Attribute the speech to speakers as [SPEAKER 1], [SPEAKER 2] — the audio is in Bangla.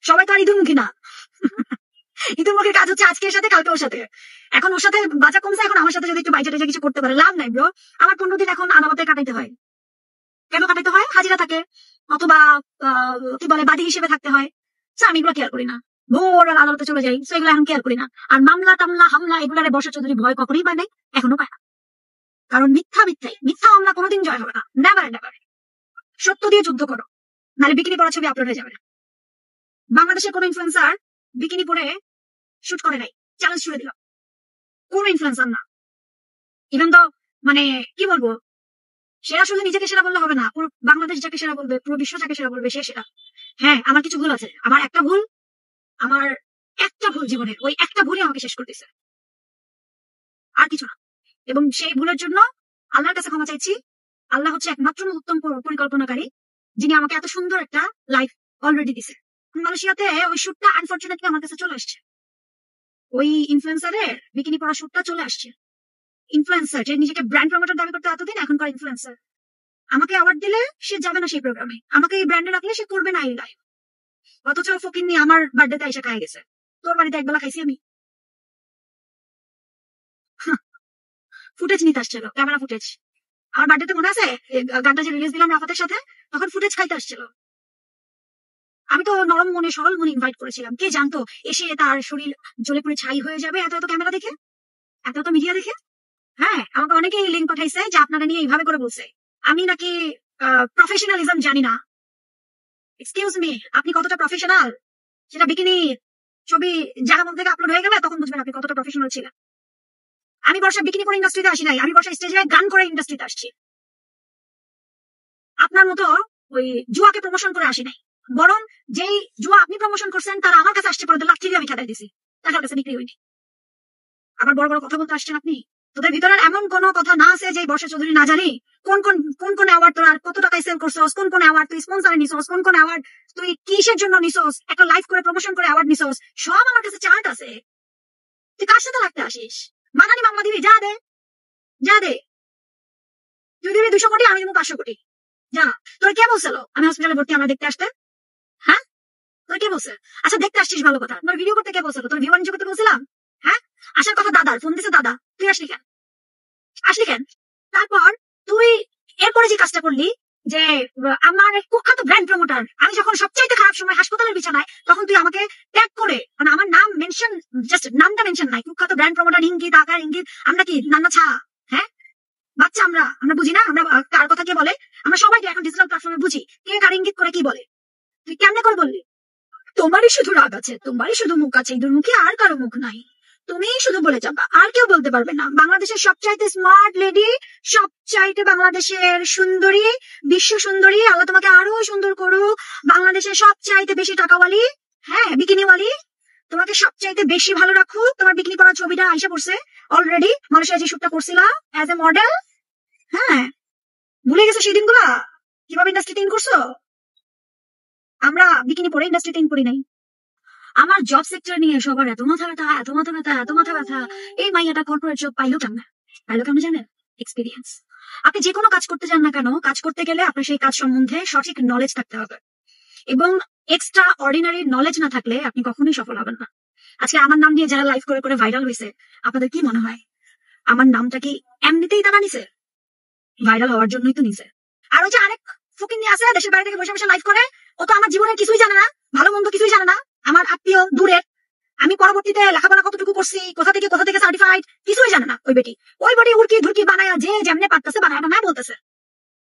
[SPEAKER 1] সবাই তো আর ইঁদুরমুখী না। ইঁদুরমুখীর কাজ হচ্ছে আজকে এর সাথে কালকে ওর সাথে। এখন ওর সাথে বাঁচা কমছে, এখন আমার সাথে যদি একটু বাইচা টাইচা কিছু করতে পারে, লাভ নাই ব্রো। আমার 15 দিন এখন আদালতে কাটাইতে হয়। কেন কাটাইতে হয়? হাজিরা থাকে, অথবা কি বলে বাদী হিসেবে থাকতে হয়। আমি এগুলো কেয়ার করি না, ভোর আদালতে চলে যাই, এগুলো এখন কেয়ার করি না। আর মামলা টামলা হামলা এগুলারে বর্ষা চৌধুরী ভয় কখনোই পায় নাই, এখনো পায় না। কারণ মিথ্যা মামলা কোনোদিন জয় হবে না, নেভার নেভার। সত্য দিয়ে যুদ্ধ করো, নাহলে বিকিনি পরা ছবি আপলোড হয়ে যাবে। বাংলাদেশের কোন ইনফ্লুয়েন্সার বিকিনি পরে শুট করে নাই, চ্যালেঞ্জ ছুড়ে দিল। কোন ইনফ্লুয়েন্সার না। ইভেন তো মানে কি বলবো, সেরা শুধু নিজেকে সেরা বললে হবে না, পুরো বাংলাদেশ যাকে সেরা বলবে, পুরো বিশ্ব যাকে সেরা বলবে, সে সেরা। হ্যাঁ, আমার কিছু ভুল আছে, আমার একটা ভুল জীবনের, ওই একটা ভুলই আমাকে শেষ করতেছে, আর কিছু না। এবং সেই ভুলের জন্য আল্লাহর কাছে ক্ষমা চাইছি। আল্লাহ হচ্ছে একমাত্র উত্তম পরিকল্পনাকারী, যিনি আমাকে এত সুন্দর একটা লাইফ অলরেডি দিছে। মালয়েশিয়াতে ওই শুটটা আনফরচুনেটলি আমার কাছে চলে আসছে, ওই ইনফ্লুয়েন্সারের বিকিনি পরা শুটটা চলে আসছে। ইনফ্লুয়েন্সার যে নিজেকে ব্র্যান্ড প্রমোটার দাবি করতে এতদিন, এখনকার ইনফ্লুয়েন্সার। আমাকে অ্যাওয়ার্ড দিলে সে যাবে না সেই প্রোগ্রামে, আমাকে এই ব্র্যান্ডে রাখলে সে করবে না এই লাইফ। অথচ ফকির নিয়ে আমার বার্থডেতে এসে খাই গেছে। তোর বাড়িতে একবেলা খাইছি আমি। ফুটেজ নিতে আসছিল, ক্যামেরা ফুটেজ। আমার বার্থডেতে মনে আছে গানটা যে রিলিজ দিলাম রাফাতের সাথে, তখন ফুটেজ খাইতে আসছিল। আমি তো নরম মনে সরল মনে ইনভাইট করেছিলাম, কে জানতো এসে তার শরীর জ্বলে পুড়ে ছাই হয়ে যাবে এত এত ক্যামেরা দেখে, এত এত মিডিয়া দেখে। হ্যাঁ, আমাকে অনেকেই লিঙ্ক পাঠাইছে যে আপনারা নিয়ে এইভাবে করে বলছে, আমি নাকি প্রফেশনালিজম জানি না। এক্সকিউজ মি, আপনি কতটা প্রফেশনাল সেটা বিকিনি ছবি যারা মধ্যে থেকে আপলোড হয়ে গেলে তখন বুঝবেন আপনি কতটা প্রফেশনাল ছিলেন। আমি বর্ষা বিকিনি করে ইন্ডাস্ট্রিতে আসি নাই, আমি বর্ষা স্টেজে গান করে ইন্ডাস্ট্রিতে আসছি। আপনার মতো ওই জুয়াকে প্রমোশন করে আসি নাই, বরং যেই জুয়া আপনি প্রমোশন করছেন তারা আমার কাছে আসছে, পরে লাঠি দিয়ে আমি খেদাই দিছি, টাকার কাছে বিক্রি হইনি। আবার বড় বড় কথা বলতে আসছেন আপনি। তোদের ভিতরে এমন কোন কথা না আছে যে বর্ষা চৌধুরী না জানি কোন অ্যাওয়ার্ড তোর কত টাকায় সেল করছস, কোন অ্যাওয়ার্ড তুই স্পন্সরে নিছস, কোন অ্যাওয়ার্ড তুই কিসের জন্য নিছস, একটা লাইভ করে প্রমোশন করে অ্যাওয়ার্ড নিছস, সব আমার কাছে চার্ট আছে। তুই কার সাথে লাগতে আসিস? মানানি মামলা দিবি, যা দে যা দে। তুই দিবি 200 কোটি, আমি দিব 500 কোটি, যা। তোর কে বলছিল আমি হসপিটালে ভর্তি আমরা দেখতে আসতে? হ্যাঁ, তোর কে বলছে? আচ্ছা দেখতে আসছিস ভালো কথা, তোর ভিডিও করতে কে বলছিল? তোর ভিউ বাণিজ্য করতে বলছিলাম? হ্যাঁ, আসার কথা দাদার, ফোন দিছে দাদা, তুই আসলি কেন? তারপর তুই এরপরে যে কাজটা করলি যে আমার কুখ্যাত ব্র্যান্ড প্রমোটার, আমি যখন সবচাইতে খারাপ সময় হাসপাতালের বিছানায়, তখন তুই আমাকে ট্যাগ করে, মানে আমার নাম মেনশন, জাস্ট নামটা মেনশন নাই, কুখ্যাত ব্র্যান্ড প্রমোটার ইঙ্গিত আকার ইঙ্গিত। আমরা কি নান্না ছা? হ্যাঁ, বাচ্চা আমরা বুঝি না আমরা কার কথা কে বলে? আমরা সবাই এখন ডিজিটাল প্ল্যাটফর্মে বুঝি কে কার ইঙ্গিত করে কি বলে। তুই কেমনে করে বললি তোমারই শুধু রাগ আছে, তোমারই শুধু মুখ আছে, ইঁদুরমুখী আর কারো মুখ নাই, তুমি শুধু বলে যাবা, আর কেউ বলতে পারবে না। বাংলাদেশের সবচাইতে স্মার্ট লেডি, সবচাইতে বাংলাদেশের সুন্দরী, বিশ্ব সুন্দরী, আল্লাহ তোমাকে আরো সুন্দর করুক। বাংলাদেশের সবচাইতে বেশি টাকাওয়ালি, হ্যাঁ বিকিনিওয়ালি, তোমাকে সবচাইতে বেশি ভালো রাখুক। তোমার বিকিনি পরা ছবিটা আইসা পড়ছে অলরেডি, মালয়েশিয়া যে শুটটা করছিলা অ্যাজ এ মডেল। হ্যাঁ, ভুলে গেছো সেই দিনগুলা, কিভাবে ইন্ডাস্ট্রিতে ইন করছো? আমরা বিকিনি পরে ইন্ডাস্ট্রিতে ইন করি নাই। আমার জব সেক্টর নিয়ে সবার এত মাথা ব্যথা। এই মাইয়াটা কর্পোরেট জব পাইলো কেমন জানেন? এক্সপিরিয়েন্স। আপনি যে কোনো কাজ করতে যান না কেন, কাজ করতে গেলে আপনার সেই কাজ সম্বন্ধে সঠিক নলেজ থাকতে হবে, এবং এক্সট্রা অর্ডিনারি নলেজ না থাকলে আপনি কখনোই সফল হবেন না। আজকে আমার নাম নিয়ে যারা লাইভ করে করে ভাইরাল হয়েছে, আপনাদের কি মনে হয় আমার নামটা কি এমনিতেই তারা নিছে? ভাইরাল হওয়ার জন্যই তো নিছে। আর ওই যে আরেক ফকিন্নি আছে দেশের বাইরে থেকে বসে বসে লাইভ করে, ও তো আমার জীবনের কিছুই জানে না, ভালো মন্দ কিছুই জানে না, আমার আত্মীয় দূরের। আমি পরবর্তীতে লেখাপড়া কতটুকু করছি, কোথা থেকে সার্টিফাইড, কিছুই জানে না ওই বেটি। ওই বেটি উড়কি ধুরকি বানায় যে যেমনে পারতেছে বানায় বলতেছে।